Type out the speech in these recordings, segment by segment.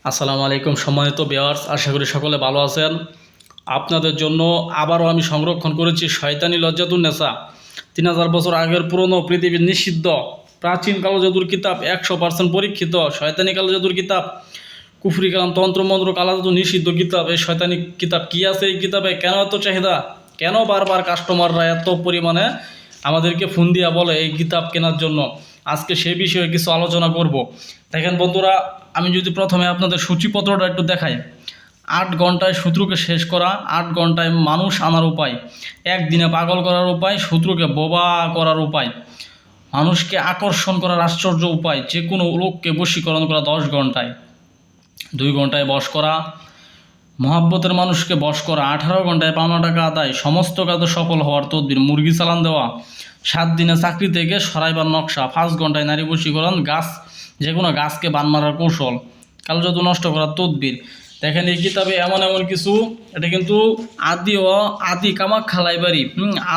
আসসালামু আলাইকুম সম্মানিত ভিউয়ার্স, আশা করি সকলে ভালো আছেন। আপনাদের জন্য আবারও আমি সংরক্ষণ করেছি শয়তানি লজ্জাতুন্নেসা, 3000 বছর আগের পুরনো পৃথিবীর নিষিদ্ধ প্রাচীন কালো জাদুর কিতাব, 100% পরীক্ষিত শয়তানি কালো জাদুর কিতাব, কুফরি কালাম তন্ত্র মন্ত্র কালো জাদু নিষিদ্ধ কিতাব। এই শয়তানি কিতাব কি আছে এই কিতাবে? কেন এত চাহিদা? কেন বারবার কাস্টমাররা এত পরিমাণে আমাদেরকে ফোন দিয়া বলে এই কিতাব কেনার জন্য? আজকে সেই বিষয়ে কিছু আলোচনা করব। দেখেন বন্ধুরা, আমি যদি প্রথমে আপনাদের সূচিপত্রটা একটু দেখাই। 8 ঘন্টায় শত্রুকে শেষ করা, 8 ঘন্টায় মানুষ আনার উপায়, একদিনে পাগল করার উপায়, শত্রুকে বোবা করার উপায়, মানুষকে আকর্ষণ করার আশ্চর্য উপায়, যে কোনো লোককে বশীকরণ করা 10 ঘন্টায়, 2 ঘন্টায় বশ করা, মহাব্বতের মানুষকে বশ করা, 18 ঘন্টায় পাওনা টাকা আদায়, সমস্ত কাজে সফল হওয়ার তদবির, মুরগি চালান দেওয়া, 7 দিনে চাকরি থেকে সরাইবার নকশা, 5 ঘন্টায় নারী বশীকরণ, গাছ যে কোনো গাছকে বান মারার কৌশল, কালো জাদু নষ্ট করার তদবির। দেখেন এই কিতাবে এমন এমন কিছু, এটা কিন্তু আদি কামাখ্যা লাইব্রেরি,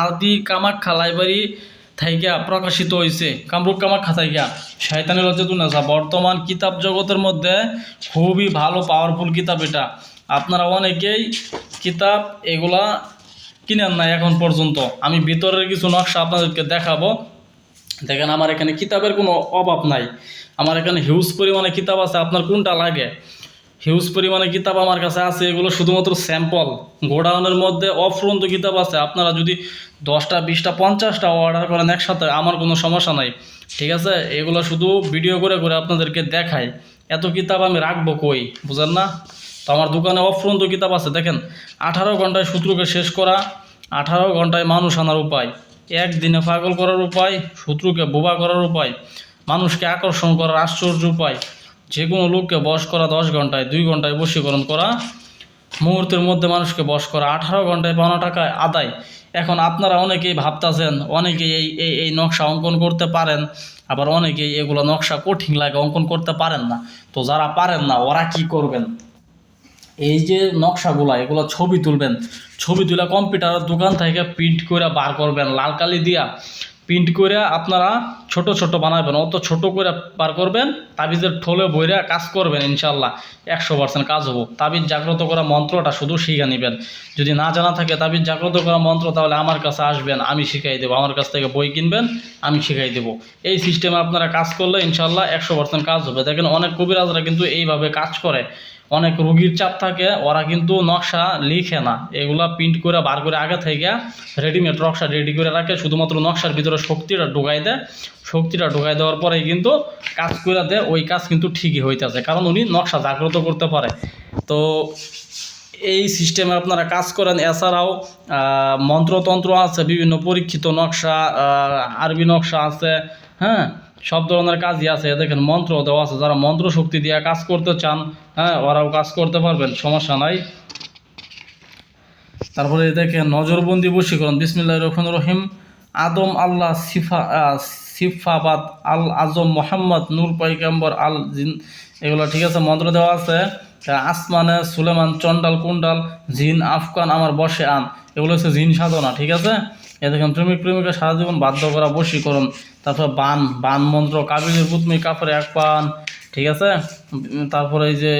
আদি কামাখ্যা লাইব্রেরি থাইকা প্রকাশিত হয়েছে, কামরূপ কামাখ্যা থাইকা শয়তানি লজ্জাতুন্নেসা। বর্তমান কিতাব জগতের মধ্যে খুবই ভালো পাওয়ারফুল কিতাব এটা। আপনারা অনেকেই কিতাব এগুলা কিনেন না এখন পর্যন্ত। আমি ভিতরের কিছু নকশা আপনাদেরকে দেখাবো। দেখেন আমার এখানে কিতাবের কোনো অভাব নাই, আমার এখানে হিউজ পরিমাণে কিতাব আছে। আপনার কোনটা লাগে? হিউজ পরিমাণে কিতাব আমার কাছে আছে, এগুলো শুধুমাত্র স্যাম্পল। গোডাউনের মধ্যে অফুরন্ত কিতাব আছে। আপনারা যদি 10টা 20টা 50টা অর্ডার করেন একসাথে, আমার কোনো সমস্যা নাই, ঠিক আছে? এগুলো শুধু ভিডিও করে করে আপনাদেরকে দেখাই। এত কিতাব আমি রাখবো কই, বুঝেন না? তো আমার দোকানে অফুরন্ত কিতাব আছে। দেখেন 18 ঘন্টায় শত্রুকে শেষ করা, 18 ঘন্টায় মানুষ আনার উপায়, একদিনে পাগল করার উপায়, শত্রুকে বোবা করার উপায়, মানুষকে আকর্ষণ করার আশ্চর্য উপায়, যে কোনো লোককে বশ করা 10 ঘন্টায়, 2 ঘন্টায় বশীকরণ করা, মুহূর্তের মধ্যে মানুষকে বশ করা, 18 ঘন্টায় পাওনা টাকায় আদায়। এখন আপনারা অনেকেই ভাবতেছেন, অনেকেই এই এই এই নকশা অঙ্কন করতে পারেন, আবার অনেকেই এগুলো নকশা কঠিন লাগে অঙ্কন করতে পারেন না। তো যারা পারেন না ওরা কি করবেন? এই যে নকশাগুলো, এগুলো ছবি তুলবেন, ছবি তুলে কম্পিউটারের দোকান থেকে প্রিন্ট করে বার করবেন, লাল কালি দিয়া প্রিন্ট করে আপনারা ছোট ছোট বানাবেন, অত ছোট করে বার করবেন, তাবিজের ঠোলে বইরা কাজ করবেন, ইনশাল্লাহ 100% কাজ হবো। তাবিজ জাগ্রত করা মন্ত্রটা শুধু শিখে নেবেন। যদি না জানা থাকে তাবিজ জাগ্রত করা মন্ত্র, তাহলে আমার কাছে আসবেন, আমি শিখাই দেবো। আমার কাছ থেকে বই কিনবেন, আমি শিখাই দেবো। এই সিস্টেমে আপনারা কাজ করলে ইনশাল্লাহ 100% কাজ হবে। দেখেন অনেক কবিরাজরা কিন্তু এইভাবে কাজ করে। অনেক রুগীর চাপ থাকে, ওরা কিন্তু নকশা লিখে না, এগুলা প্রিন্ট করে বার করে আগে থেকে রেডিমেড নকশা রেডি করে রাখে, শুধুমাত্র নকশার ভিতরে শক্তিটা ঢুকাই দেয়। শক্তিটা ঢুকাই দেওয়ার পরেই কিন্তু কাজ করে দেয়, ওই কাজ কিন্তু ঠিকই হইতেছে, কারণ উনি নকশা জাগ্রত করতে পারে। তো এই সিস্টেমে আপনারা কাজ করেন। এছাড়াও মন্ত্রতন্ত্র আছে, বিভিন্ন পরীক্ষিত নকশা, আরবি নকশা আছে, হ্যাঁ, সব ধরনের কাজই আছে। দেখেন মন্ত্র দেওয়া আছে, যারা মন্ত্র শক্তি দিয়ে কাজ করতে চান, হ্যাঁ, ওরাও কাজ করতে পারবেন, সমস্যা নাই। তারপরে দেখেন নজরবন্দি বশীকরণ, বিসমিল্লাহির রহমানির রহিম, আদম আল্লাহ সিফাবাদ আল আজম মোহাম্মদ নূর পয়গম্বর আল জিন, এগুলো ঠিক আছে, মন্ত্র দেওয়া আছে। আসমানে সুলেমান চন্ডাল কুন্ডাল জিন আফগান আমার বসে আন, এগুলো হচ্ছে জিন সাধনা, ঠিক আছে? এ দেখেন প্রেমিক প্রেমিকা সারা জীবন বাধ্য করা বশীকরণ। তারপর বান বান মন্ত্র, কাবিলের পুতমি কাপড়ে এক পান, ঠিক আছে? তারপরে এই যে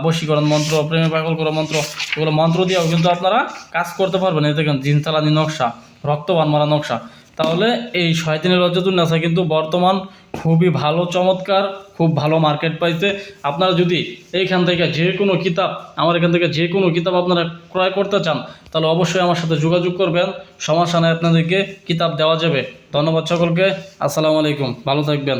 বশীকরণ মন্ত্র, প্রেমে পাগল করা মন্ত্র, এগুলো মন্ত্র দিয়েও কিন্তু আপনারা কাজ করতে পারবেন। এই দেখেন জিন চালানি নকশা, রক্তবান মারা নকশা। তাহলে এই শয়তানি লজ্জাতুন্নেসা কিন্তু বর্তমান খুবই ভালো, চমৎকার, খুব ভালো মার্কেট পাইছে। আপনারা যদি এইখান থেকে যে কোনো কিতাব, আমার এখান থেকে যে কোনো কিতাব আপনারা ক্রয় করতে চান, তাহলে অবশ্যই আমার সাথে যোগাযোগ করবেন, সমস্যা নেই, আপনাদেরকে কিতাব দেওয়া যাবে। ধন্যবাদ সকলকে, আসসালামু আলাইকুম, ভালো থাকবেন।